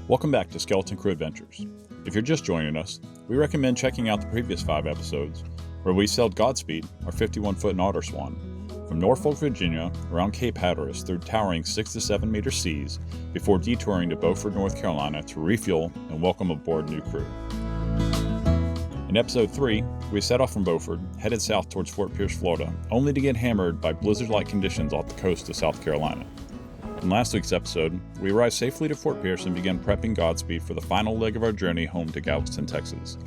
Welcome back to Skeleton Crew Adventures. If you're just joining us, we recommend checking out the previous 5 episodes where we sailed Godspeed, our 51-foot otter swan, from Norfolk, Virginia, around Cape Hatteras through towering 6 to 7 meter seas before detouring to Beaufort, North Carolina to refuel and welcome aboard new crew. In episode 3, we set off from Beaufort, headed south towards Fort Pierce, Florida, only to get hammered by blizzard-like conditions off the coast of South Carolina. In last week's episode, we arrived safely to Fort Pierce and began prepping Godspeed for the final leg of our journey home to Galveston, Texas.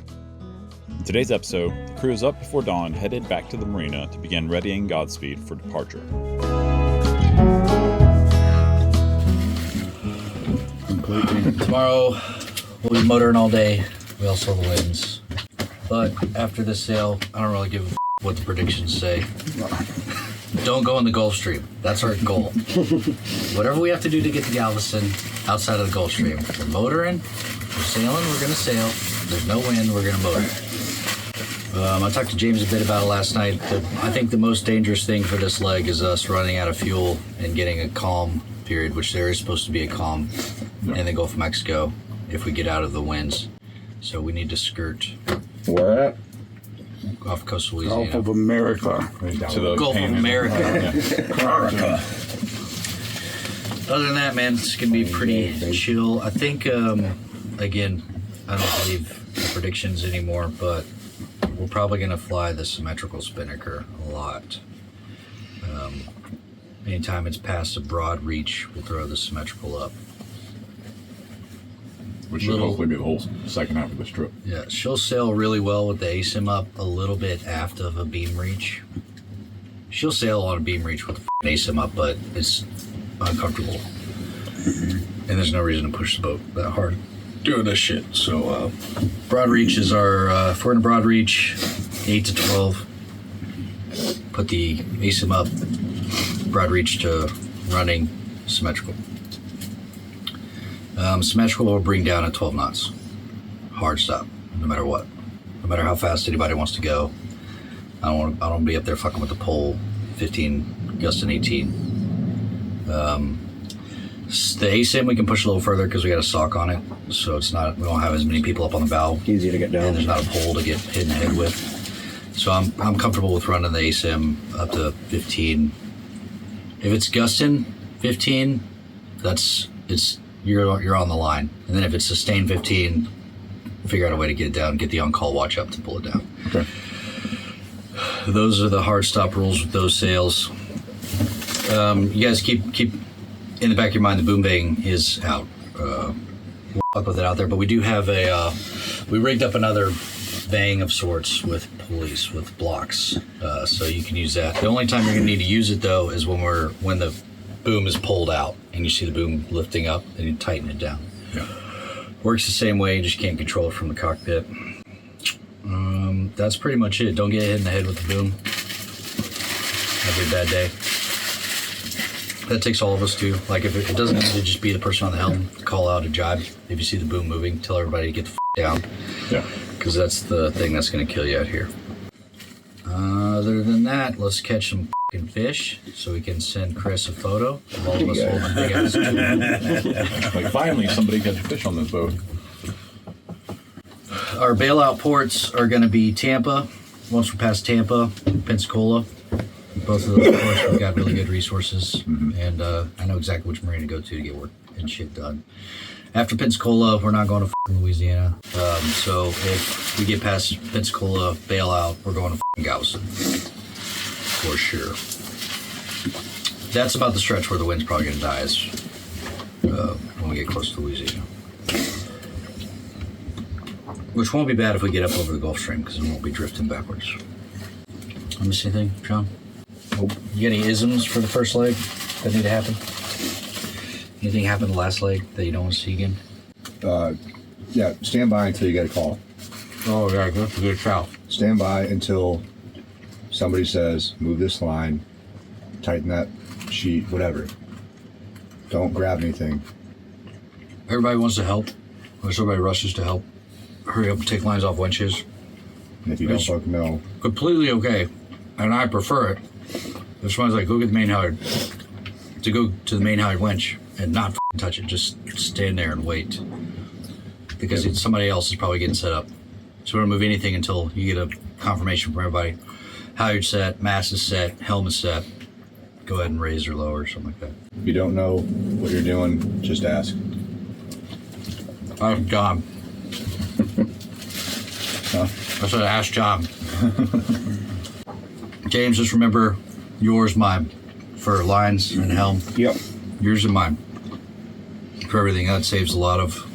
In today's episode, the crew is up before dawn, headed back to the marina to begin readying Godspeed for departure. Tomorrow, we'll be motoring all day. We all saw the winds. But after this sail, I don't really give a what the predictions say. Don't go in the Gulf Stream. That's our goal. Whatever we have to do to get to Galveston outside of the Gulf Stream. We're motoring, we're sailing, we're going to sail. There's no wind, we're going to motor. I talked to James a bit about it last night. I think the most dangerous thing for this leg is us running out of fuel and getting a calm period, which there is supposed to be a calm in the Gulf of Mexico if we get out of the winds. So we need to skirt. Where at? Off the coast of Louisiana. Gulf of America. To the Gulf of America. America. Other than that, man, it's going to be pretty chill. I think, again, I don't believe the predictions anymore, but we're probably going to fly the symmetrical Spinnaker a lot. Anytime it's past a broad reach, we'll throw the symmetrical up. Which should hopefully be the whole second half of this trip. Yeah, she'll sail really well with the ASIM up a little bit aft of a beam reach. She'll sail on a beam reach with the ASIM up, but it's uncomfortable. And there's no reason to push the boat that hard doing this shit. So, broad reach is our, if we're in a broad reach, 8 to 12. Put the ASIM up, broad reach to running, symmetrical. Symmetrical will bring down at 12 knots. Hard stop, no matter what. No matter how fast anybody wants to go. I don't want to be up there fucking with the pole. 15, gusting 18. The ASIM we can push a little further because we got a sock on it, so it's not. We don't have as many people up on the bow. Easy to get down. And there's not a pole to get hit in the head with. So I'm comfortable with running the ASIM up to 15. If it's gusting 15, you're on the line. And then if it's sustained 15, figure out a way to get it down, get the on-call watch up to pull it down. Okay. Those are the hard stop rules with those sails. You guys keep in the back of your mind the boom bang is out. We'll fuck with it out there, but we do have we rigged up another bang of sorts with pulleys, with blocks. So you can use that. The only time you're gonna need to use it though is when the boom is pulled out and you see the boom lifting up and you tighten it down. Yeah. Works the same way, you just can't control it from the cockpit. That's pretty much it. Don't get hit in the head with the boom. That'd be a bad day. That takes all of us too. Like if it doesn't need to just be the person on the helm, call out a jibe. If you see the boom moving, tell everybody to get the down. Yeah. Because that's the thing that's gonna kill you out here. Other than that, let's catch some fish so we can send Chris a photo of all of us holding big ass tube. Like finally somebody gets a fish on this boat. Our bailout ports are going to be Tampa. Once we're past Tampa, Pensacola. Both of those ports, we've got really good resources. And I know exactly which marine to go to get work and shit done. After Pensacola, we're not going to Louisiana. So if we get past Pensacola bailout, we're going to Galveston. For sure. That's about the stretch where the wind's probably going to die is when we get close to Louisiana. Which won't be bad if we get up over the Gulf Stream because it won't be drifting backwards. Let me see anything, Shawn? Nope. You got any isms for the first leg that need to happen? Anything happened the last leg that you don't want to see again? Yeah, stand by until you get a call. Oh, yeah, good shout. Stand by until somebody says, move this line, tighten that sheet, whatever. Don't grab anything. Everybody wants to help. Everybody rushes to help. Hurry up and take lines off winches. And if you don't fucking know, Completely okay. And I prefer it. If someone's like, go get the main halyard, to go to the main halyard winch and not touch it. Just stand there and wait. because somebody else is probably getting set up. So we don't move anything until you get a confirmation from everybody. Halyard set, mast is set, helmet set. Go ahead and raise or lower or something like that. If you don't know what you're doing, just ask. Ask John. Huh? I said ask John. James, just remember yours, mine. For lines and helm. Yep. Yours and mine. For everything, that saves a lot of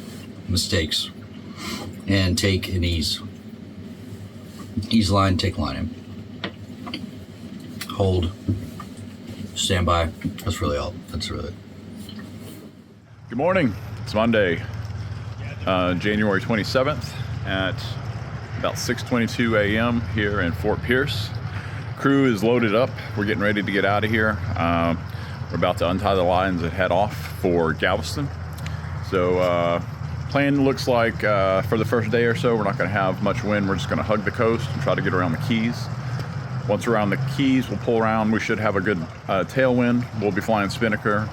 mistakes. And take and ease. Ease line, take line in. Hold. Stand by. That's really all. That's really it. Good morning. It's Monday, January 27th at about 6:22 a.m. here in Fort Pierce. Crew is loaded up. We're getting ready to get out of here. We're about to untie the lines and head off for Galveston. So plan looks like for the first day or so, we're not going to have much wind. We're just going to hug the coast and try to get around the Keys. Once we're around the Keys, we'll pull around. We should have a good tailwind. We'll be flying Spinnaker.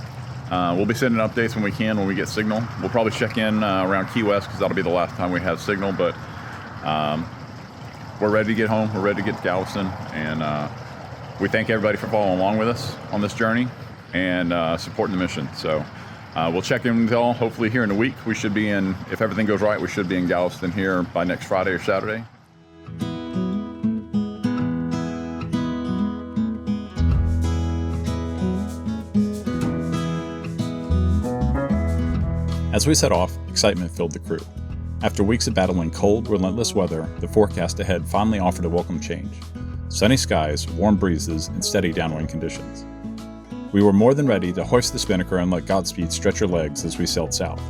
We'll be sending updates when we can, when we get signal. We'll probably check in around Key West because that'll be the last time we have signal. But we're ready to get home. We're ready to get to Galveston. And we thank everybody for following along with us on this journey and supporting the mission. So we'll check in with y'all hopefully here in a week. We should be in, if everything goes right, we should be in Galveston here by next Friday or Saturday. As we set off, excitement filled the crew. After weeks of battling cold, relentless weather, the forecast ahead finally offered a welcome change. Sunny skies, warm breezes, and steady downwind conditions. We were more than ready to hoist the Spinnaker and let Godspeed stretch her legs as we sailed south.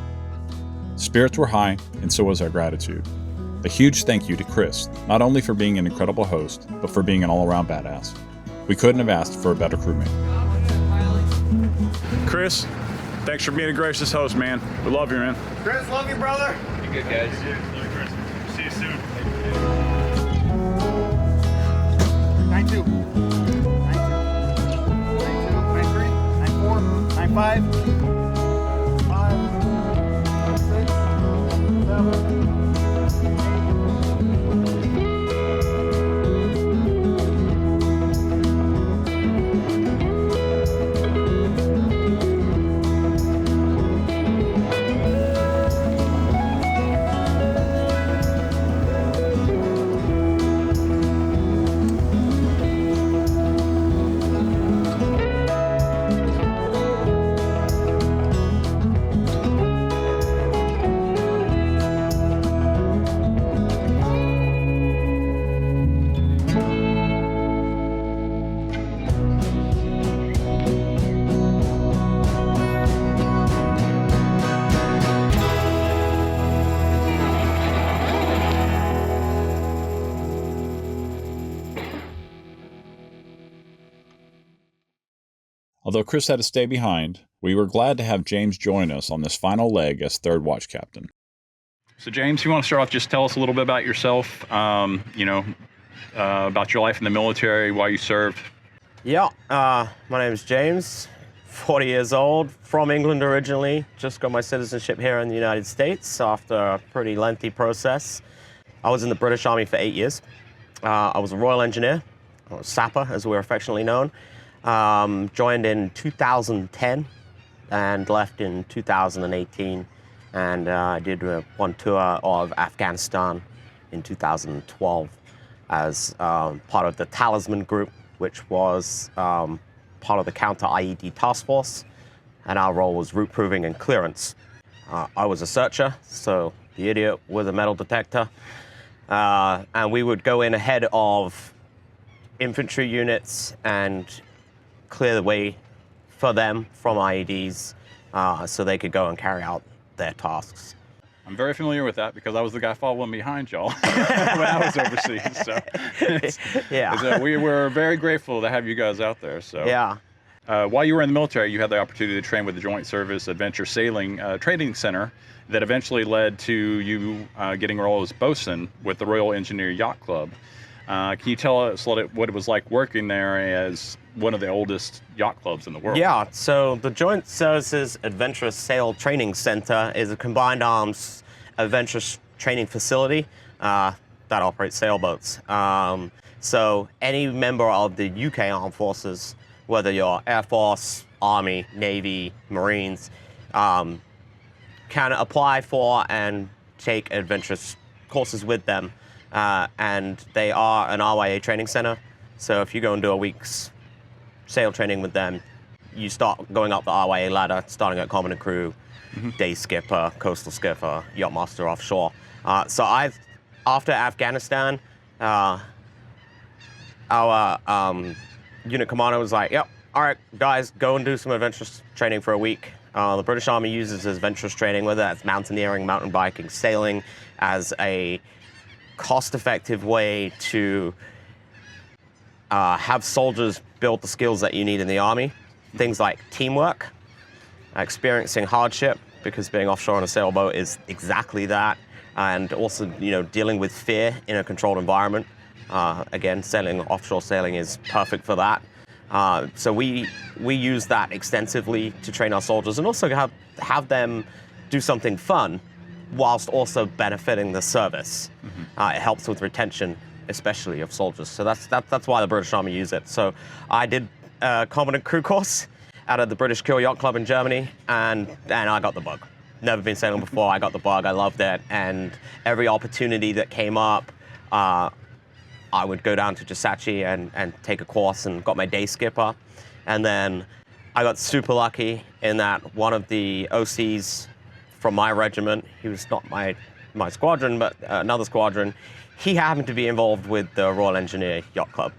Spirits were high, and so was our gratitude. A huge thank you to Chris, not only for being an incredible host, but for being an all-around badass. We couldn't have asked for a better crewmate. Chris, thanks for being a gracious host, man. We love you, man. Chris, love you, brother. You good, guys? Love you, Chris. See you soon. 9-2. 9-2. 9-3. 9-4. 9-5. 5. 6. 7. Although Chris had to stay behind, we were glad to have James join us on this final leg as third watch captain. So James, you want to start off, just tell us a little bit about yourself, about your life in the military, why you served. Yeah, my name is James, 40 years old, from England originally. Just got my citizenship here in the United States after a pretty lengthy process. I was in the British Army for 8 years. I was a Royal Engineer, or a sapper as we're affectionately known. Joined in 2010 and left in 2018. And I did one tour of Afghanistan in 2012 as part of the Talisman Group, which was part of the counter-IED task force. And our role was route proving and clearance. I was a searcher, so the idiot with a metal detector. And we would go in ahead of infantry units and clear the way for them from IEDs so they could go and carry out their tasks. I'm very familiar with that because I was the guy following behind y'all when I was overseas. So Yeah. We were very grateful to have you guys out there. So Yeah. While you were in the military, you had the opportunity to train with the Joint Service Adventure Sailing Training Center that eventually led to you getting a role as bosun with the Royal Engineer Yacht Club. Can you tell us what it was like working there as one of the oldest yacht clubs in the world? Yeah, so the Joint Services Adventurous Sail Training Center is a combined arms adventurous training facility that operates sailboats. So any member of the UK Armed Forces, whether you're Air Force, Army, Navy, Marines, can apply for and take adventurous courses with them. And they are an RYA training center. So if you go and do a week's sail training with them, you start going up the RYA ladder, starting at Common and Crew, Day Skipper, Coastal Skipper, Yachtmaster offshore. So after Afghanistan, our unit commander was like, yep, all right, guys, go and do some adventurous training for a week. The British Army uses adventurous training, whether that's mountaineering, mountain biking, sailing, as a cost-effective way to have soldiers build the skills that you need in the Army. Things like teamwork, experiencing hardship, because being offshore on a sailboat is exactly that, and also, dealing with fear in a controlled environment. Again, offshore sailing is perfect for that. So we use that extensively to train our soldiers, and also have them do something fun whilst also benefiting the service. It helps with retention, especially of soldiers. So that's why the British Army use it. So I did a Common and Crew course out of the British Kiel Yacht Club in Germany, and I got the bug. Never been sailing before. I got the bug. I loved it, and every opportunity that came up, I would go down to Gisachi and take a course, and got my day skipper. And then I got super lucky in that one of the OCs from my regiment, he was not my squadron, but another squadron, he happened to be involved with the Royal Engineer Yacht Club.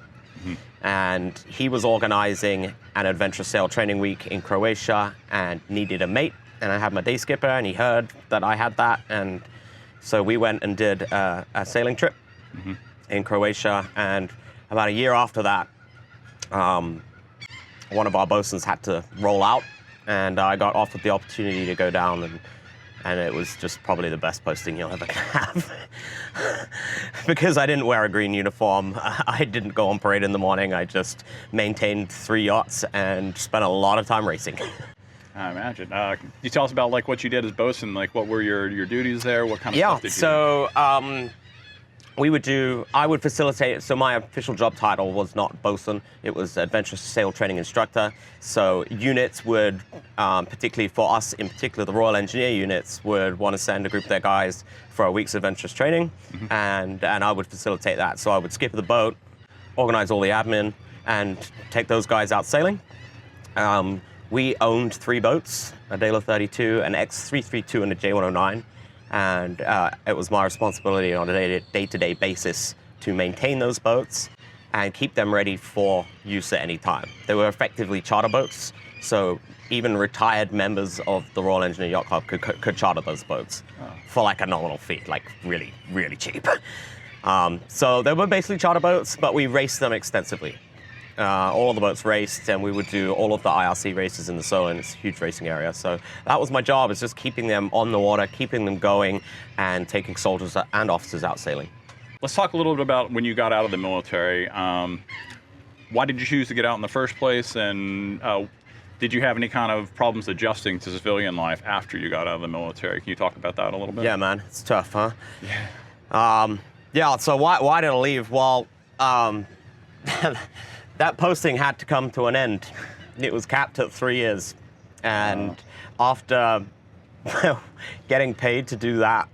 And he was organizing an adventurous sail training week in Croatia and needed a mate. And I had my day skipper, and he heard that I had that. And so we went and did a sailing trip in Croatia. And about a year after that, one of our bosuns had to roll out, and I got offered the opportunity to go down, and it was just probably the best posting you'll ever have. Because I didn't wear a green uniform, I didn't go on parade in the morning, I just maintained 3 yachts and spent a lot of time racing. I imagine. Can you tell us about what you did as bosun? What were your duties there? What kind of stuff did you do? So I would facilitate, so my official job title was not bosun, it was adventurous sail training instructor. So units would, particularly for us, in particular the Royal Engineer units, would want to send a group of their guys for a week's adventurous training, and I would facilitate that. So I would skip the boat, organize all the admin, and take those guys out sailing. We owned 3 boats, a Daysail 32, an X332, and a J109. And it was my responsibility on a day-to-day basis to maintain those boats and keep them ready for use at any time. They were effectively charter boats, so even retired members of the Royal Engineer Yacht Club could charter those boats for a nominal fee, really, really cheap. So they were basically charter boats, but we raced them extensively. All of the boats raced, and we would do all of the IRC races in the Solent. It's a huge racing area. So that was my job, is just keeping them on the water, keeping them going, and taking soldiers and officers out sailing. Let's talk a little bit about when you got out of the military. Why did you choose to get out in the first place, and did you have any kind of problems adjusting to civilian life after you got out of the military? Can you talk about that a little bit? Yeah, man, it's tough, huh? Yeah. So why did I leave? Well, that posting had to come to an end. It was capped at 3 years. And after getting paid to do that,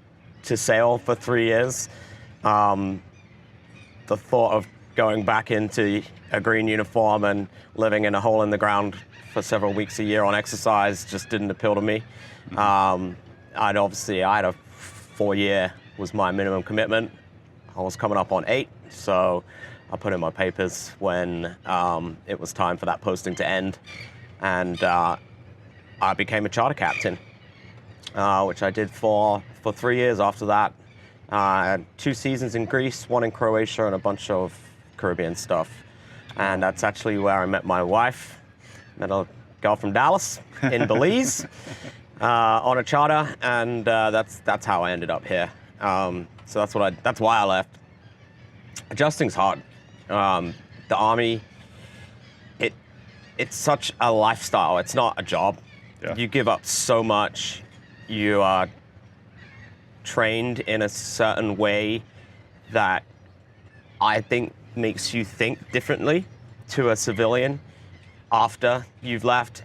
to sail for 3 years, the thought of going back into a green uniform and living in a hole in the ground for several weeks a year on exercise just didn't appeal to me. I had a 4-year was my minimum commitment. I was coming up on 8, so I put in my papers when it was time for that posting to end, and I became a charter captain, which I did for 3 years after that. I had 2 seasons in Greece, 1 in Croatia, and a bunch of Caribbean stuff. And that's actually where I met my wife. Met a girl from Dallas in Belize on a charter, and that's how I ended up here. So that's why I left. Adjusting's hard. The Army, it's such a lifestyle. It's not a job. Yeah. You give up so much. You are trained in a certain way that I think makes you think differently to a civilian after you've left.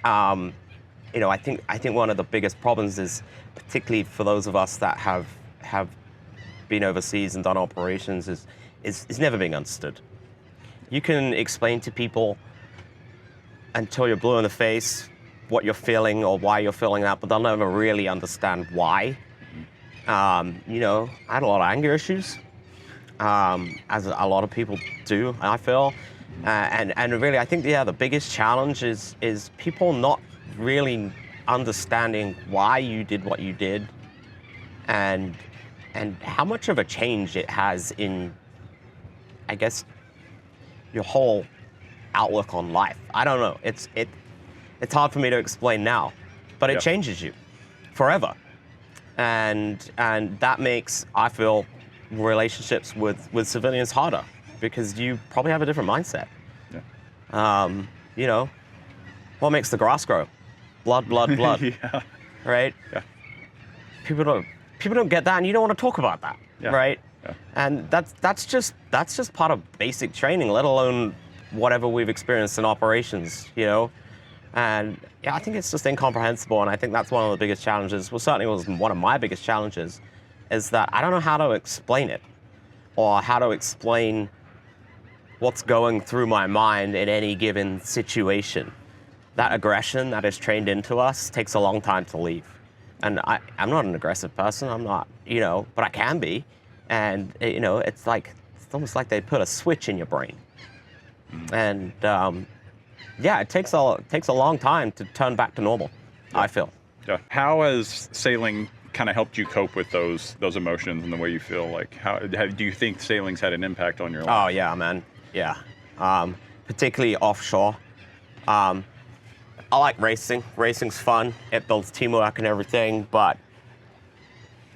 You know, I think one of the biggest problems is, particularly for those of us that have been overseas and done operations, is never being understood. You can explain to people until you're blue in the face what you're feeling or why you're feeling that, but they'll never really understand why. You know, I had a lot of anger issues, as a lot of people do, I feel. And really, I think, the biggest challenge is people not really understanding why you did what you did, and how much of a change it has in, I guess, your whole outlook on life. I don't know. It's hard for me to explain now, but it changes you forever, and that makes, I feel, relationships with civilians harder, because you probably have a different mindset. You know, what makes the grass grow? Blood, blood, blood. Right? Yeah. People don't get that, and you don't want to talk about that. Right? Yeah. And that's just part of basic training, let alone whatever we've experienced in operations, you know? And I think it's just incomprehensible, and I think that's one of the biggest challenges. Well, certainly was one of my biggest challenges, is that I don't know how to explain it, or how to explain what's going through my mind in any given situation. That aggression that is trained into us takes a long time to leave. And I'm not an aggressive person, I'm not, you know, but I can be. And, you know, it's almost like they put a switch in your brain. And it takes a long time to turn back to normal, I feel. Yeah. How has sailing kind of helped you cope with those emotions and the way you feel? Like, how do you think sailing's had an impact on your life? Oh yeah, man. Yeah. Particularly offshore. I like racing. Racing's fun. It builds teamwork and everything, but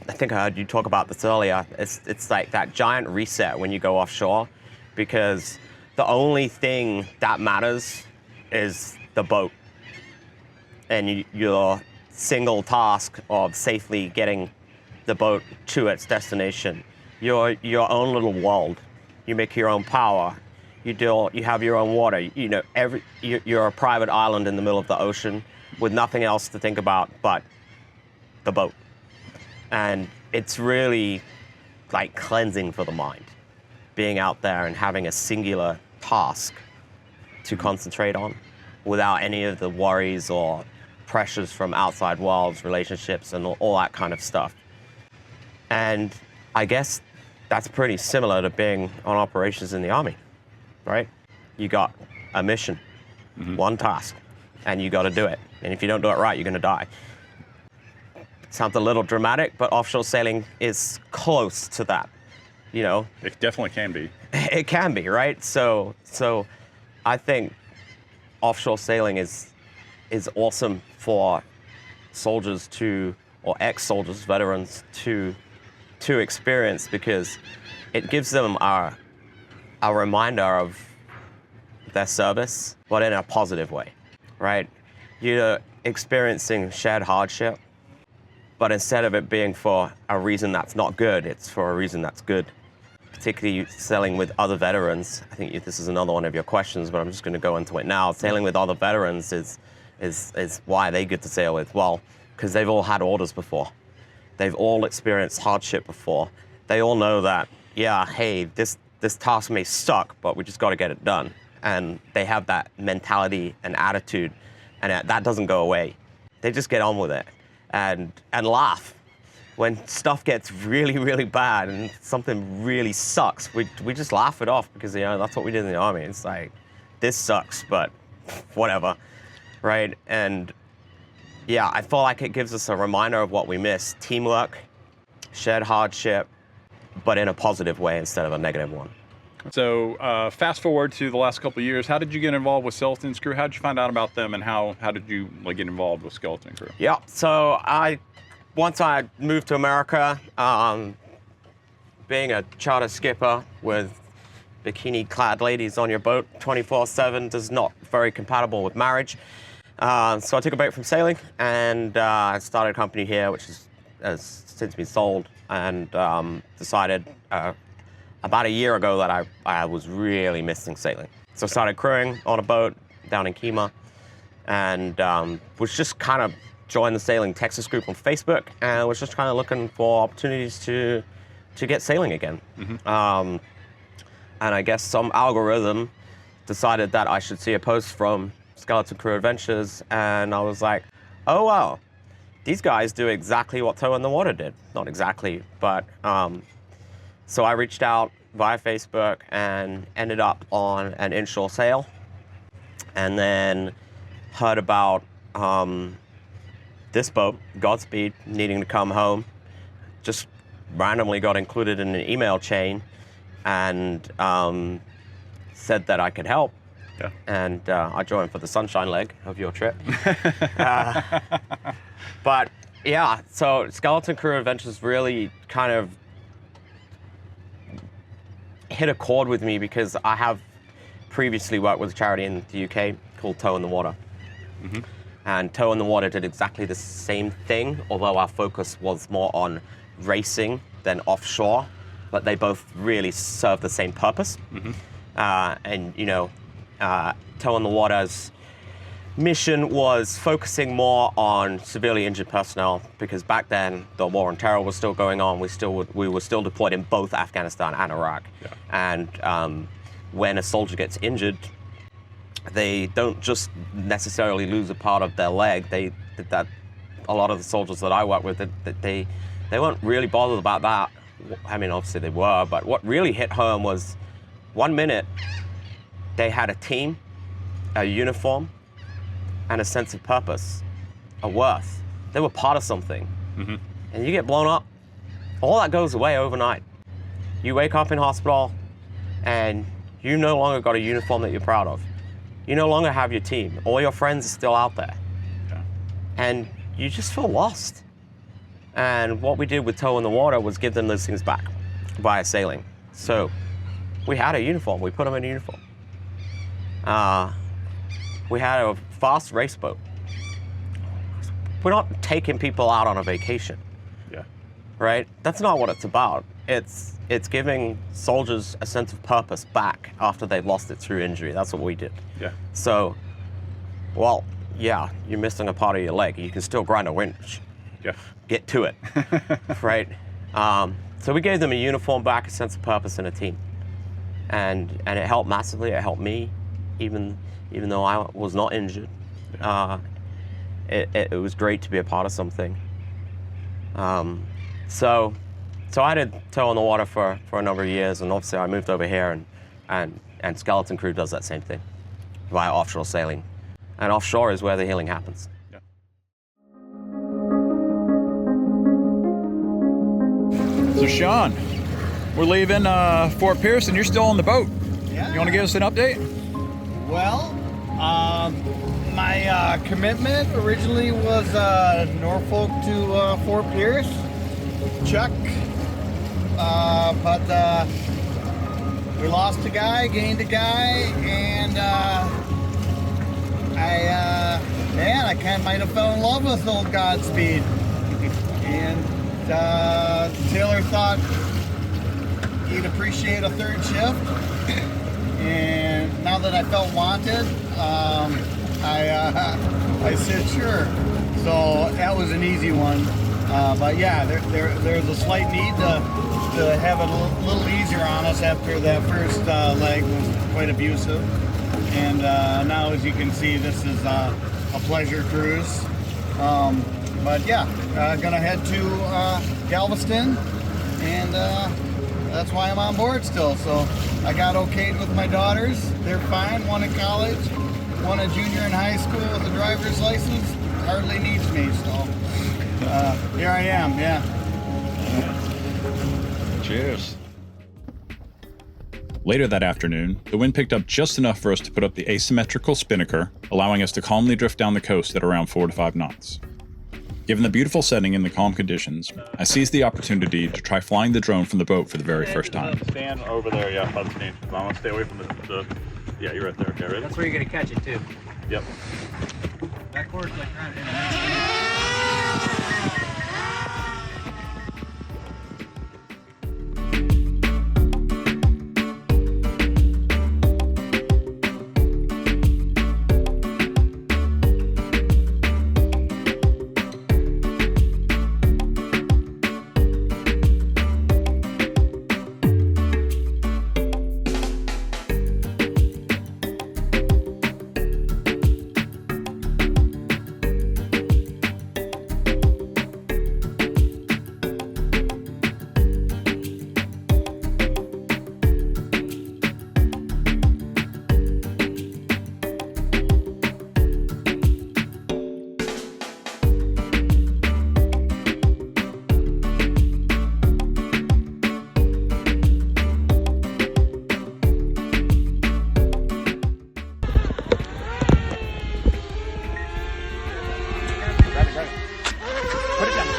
I think I heard you talk about this earlier. It's like that giant reset when you go offshore, because the only thing that matters is the boat and your single task of safely getting the boat to its destination. Your own little world. You make your own power. You have your own water. You know, you're a private island in the middle of the ocean with nothing else to think about but the boat. And it's really like cleansing for the mind, being out there and having a singular task to concentrate on without any of the worries or pressures from outside worlds, relationships, and all that kind of stuff. And I guess that's pretty similar to being on operations in the Army, right? You got a mission, one task, and you got to do it. And if you don't do it right, you're going to die. Sounds a little dramatic, but offshore sailing is close to that, you know? It definitely can be. It can be, right? So I think offshore sailing is awesome for soldiers or ex-soldiers, veterans to experience, because it gives them a reminder of their service, but in a positive way, right? You're experiencing shared hardship, but instead of it being for a reason that's not good, it's for a reason that's good. Particularly sailing with other veterans. I think this is another one of your questions, but I'm just going to go into it now. Sailing with other veterans is why they get to sail with. Well, because they've all had orders before. They've all experienced hardship before. They all know that, yeah, hey, this task may suck, but we just got to get it done. And they have that mentality and attitude, and that doesn't go away. They just get on with it and laugh. When stuff gets really, really bad and something really sucks, we just laugh it off, because, you know, that's what we did in the Army. It's like, this sucks, but whatever, right? And yeah, I feel like it gives us a reminder of what we miss. Teamwork, shared hardship, but in a positive way instead of a negative one. So fast forward to the last couple of years, how did you get involved with Skeleton Crew? How did you find out about them, and how did you get involved with Skeleton Crew? Yeah, so once I moved to America, being a charter skipper with bikini-clad ladies on your boat 24/7 is not very compatible with marriage. So I took a break from sailing, and I started a company here, which is has since been sold, and decided about a year ago that I was really missing sailing. So I started crewing on a boat down in Kemah, and was just kind of joined the Sailing Texas group on Facebook, and was just kind of looking for opportunities to get sailing again. And I guess some algorithm decided that I should see a post from Skeleton Crew Adventures, and I was like, oh wow, these guys do exactly what Toe in the Water did. Not exactly, but so I reached out via Facebook and ended up on an inshore sail, and then heard about this boat, Godspeed, needing to come home. Just randomly got included in an email chain, and said that I could help. Yeah. And I joined for the sunshine leg of your trip. But yeah, so Skeleton Crew Adventures really kind of hit a chord with me, because I have previously worked with a charity in the UK called Toe in the Water. And Toe in the Water did exactly the same thing, although our focus was more on racing than offshore, but they both really serve the same purpose. And you know, Toe in the Water's mission was focusing more on severely injured personnel, because back then the war on terror was still going on. We were still deployed in both Afghanistan and Iraq. And when a soldier gets injured, they don't just necessarily lose a part of their leg. A lot of the soldiers that I work with, they weren't really bothered about that. I mean, obviously they were, but what really hit home was 1 minute they had a team, a uniform, and a sense of purpose, a worth. They were part of something. And you get blown up, all that goes away overnight. You wake up in hospital and you no longer got a uniform that you're proud of. You no longer have your team. All your friends are still out there. And you just feel lost. And what we did with Toe in the Water was give them those things back via sailing. So we had a uniform, we put them in a uniform. We had a fast race boat. We're not taking people out on a vacation. Right? That's not what it's about. It's giving soldiers a sense of purpose back after they've lost it through injury. That's what we did. So, well, yeah, you're missing a part of your leg. You can still grind a winch. Get to it, right? So we gave them a uniform back, a sense of purpose, and a team. And it helped massively. It helped me, even though I was not injured. It was great to be a part of something. So I did Toe in the Water for a number of years, and obviously I moved over here, and Skeleton Crew does that same thing via offshore sailing. And offshore is where the healing happens. So Shawn, we're leaving Fort Pierce, and you're still on the boat. Yeah. You want to give us an update? Well, my commitment originally was Norfolk to Fort Pierce, Chuck, but we lost a guy, gained a guy, and I kind of might have fell in love with old Godspeed. And Taylor thought he'd appreciate a third shift, and now that I felt wanted, I said sure. So that was an easy one. But yeah, there's a slight need to have it a little easier on us after that first leg was quite abusive. And now, as you can see, this is a pleasure cruise. But yeah, gonna head to Galveston, and that's why I'm on board still. So I got okayed with my daughters. They're fine. One in college, one a junior in high school with a driver's license. Hardly needs me, so here I am. Yeah. Cheers. Later that afternoon, the wind picked up just enough for us to put up the asymmetrical Spinnaker, allowing us to calmly drift down the coast at around 4 to 5 knots. Given the beautiful setting and the calm conditions, I seized the opportunity to try flying the drone from the boat for the very first time. Stand over there, yeah, by the stand. I want to stay away from the yeah, you're right there. Okay, ready? That's where you're gonna catch it too. Yep. Backwards like that.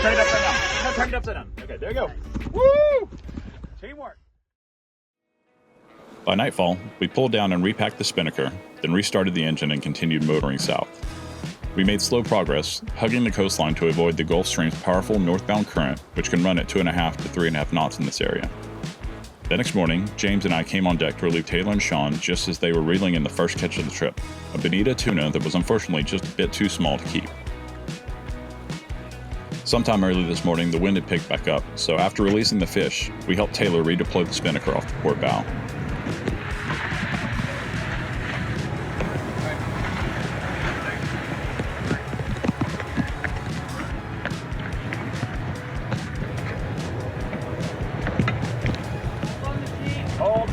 Turn it upside down. No, turn it upside down. Okay, there you go. Woo! Teamwork. By nightfall, we pulled down and repacked the Spinnaker, then restarted the engine and continued motoring south. We made slow progress, hugging the coastline to avoid the Gulf Stream's powerful northbound current, which can run at 2.5 to 3.5 knots in this area. The next morning, James and I came on deck to relieve Taylor and Shawn just as they were reeling in the first catch of the trip, a bonita tuna that was unfortunately just a bit too small to keep. Sometime early this morning, the wind had picked back up, so after releasing the fish, we helped Taylor redeploy the Spinnaker off the port bow. Hold.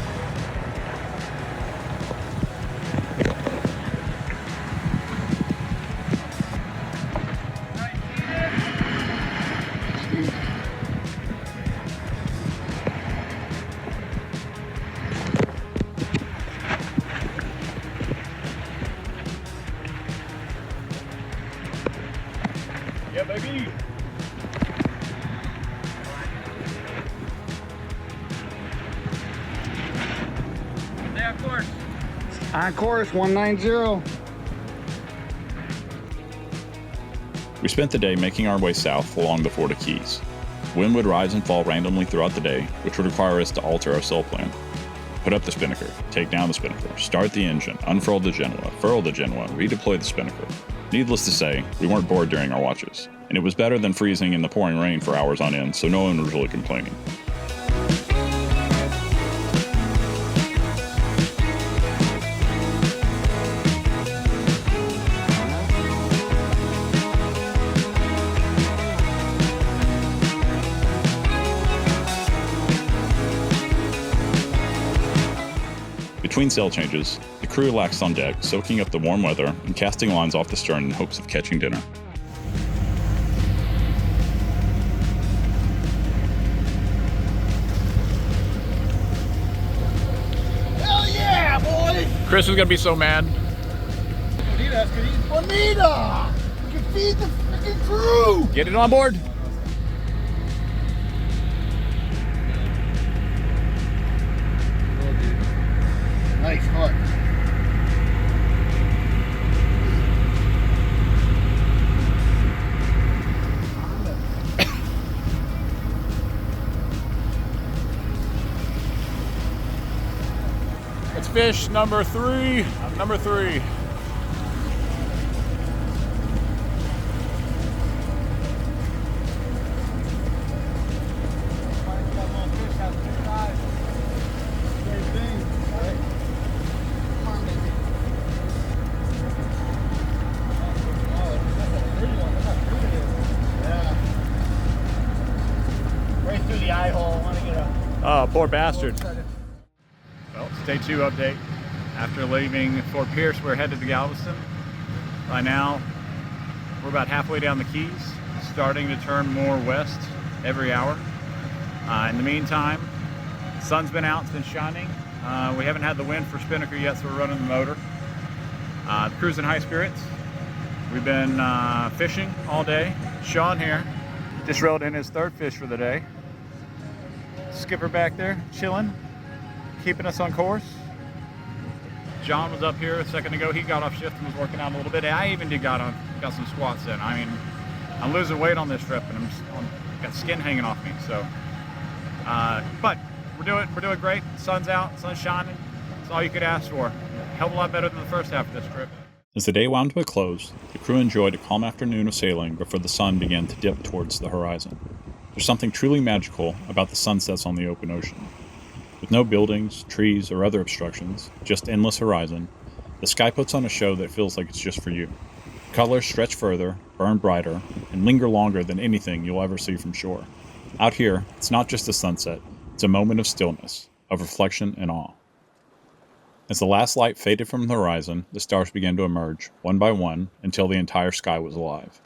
Yeah, baby. On course, 190. We spent the day making our way south along the Florida Keys. Wind would rise and fall randomly throughout the day, which would require us to alter our sail plan. Put up the Spinnaker, take down the Spinnaker, start the engine, unfurl the Genoa, furl the Genoa, redeploy the Spinnaker. Needless to say, we weren't bored during our watches, and it was better than freezing in the pouring rain for hours on end, so no one was really complaining. Between sail changes, the crew relaxed on deck, soaking up the warm weather and casting lines off the stern in hopes of catching dinner. Hell yeah, boy! Chris is gonna be so mad. Bonita's gonna eat bonita! We can feed the freaking crew! Get it on board. Nice hook. It's fish number 3. Number 3. Right through the eye hole. I want to get a. Oh, poor bastard. Well, it's day 2 update. After leaving Fort Pierce, we're headed to Galveston. By now, we're about halfway down the Keys, starting to turn more west every hour. In the meantime, the sun's been out, it's been shining. We haven't had the wind for Spinnaker yet, so we're running the motor. The crew's in high spirits. We've been fishing all day. Shawn here just reeled in his 3rd fish for the day. Skipper back there, chilling, keeping us on course. John was up here a second ago. He got off shift and was working out a little bit. I even got some squats in. I mean, I'm losing weight on this trip, and got skin hanging off me. So, but we're doing great. Sun's out, sun's shining. That's all you could ask for. A hell of a lot better than the first half of this trip. As the day wound to a close, the crew enjoyed a calm afternoon of sailing before the sun began to dip towards the horizon. There's something truly magical about the sunsets on the open ocean. With no buildings, trees, or other obstructions, just endless horizon, the sky puts on a show that feels like it's just for you. Colors stretch further, burn brighter, and linger longer than anything you'll ever see from shore. Out here, it's not just a sunset, it's a moment of stillness, of reflection and awe. As the last light faded from the horizon, the stars began to emerge, one by one, until the entire sky was alive.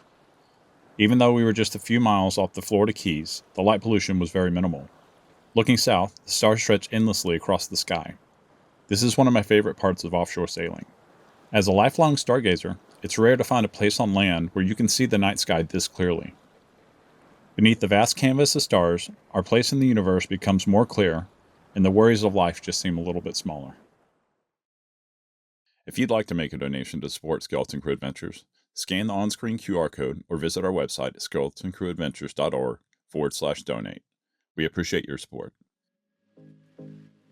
Even though we were just a few miles off the Florida Keys, the light pollution was very minimal. Looking south, the stars stretch endlessly across the sky. This is one of my favorite parts of offshore sailing. As a lifelong stargazer, it's rare to find a place on land where you can see the night sky this clearly. Beneath the vast canvas of stars, our place in the universe becomes more clear, and the worries of life just seem a little bit smaller. If you'd like to make a donation to support Skeleton Crew Adventures, scan the on-screen QR code or visit our website at skeletoncrewsadventures.org/donate. We appreciate your support.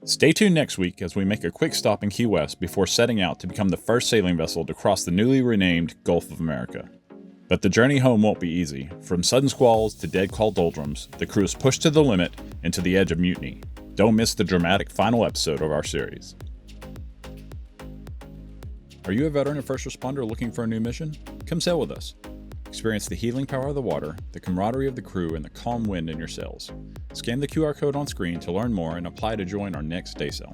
Stay tuned next week as we make a quick stop in Key West before setting out to become the first sailing vessel to cross the newly renamed Gulf of America. But the journey home won't be easy. From sudden squalls to dead call doldrums, the crew is pushed to the limit and to the edge of mutiny. Don't miss the dramatic final episode of our series. Are you a veteran or first responder looking for a new mission? Come sail with us. Experience the healing power of the water, the camaraderie of the crew, and the calm wind in your sails. Scan the QR code on screen to learn more and apply to join our next day sail.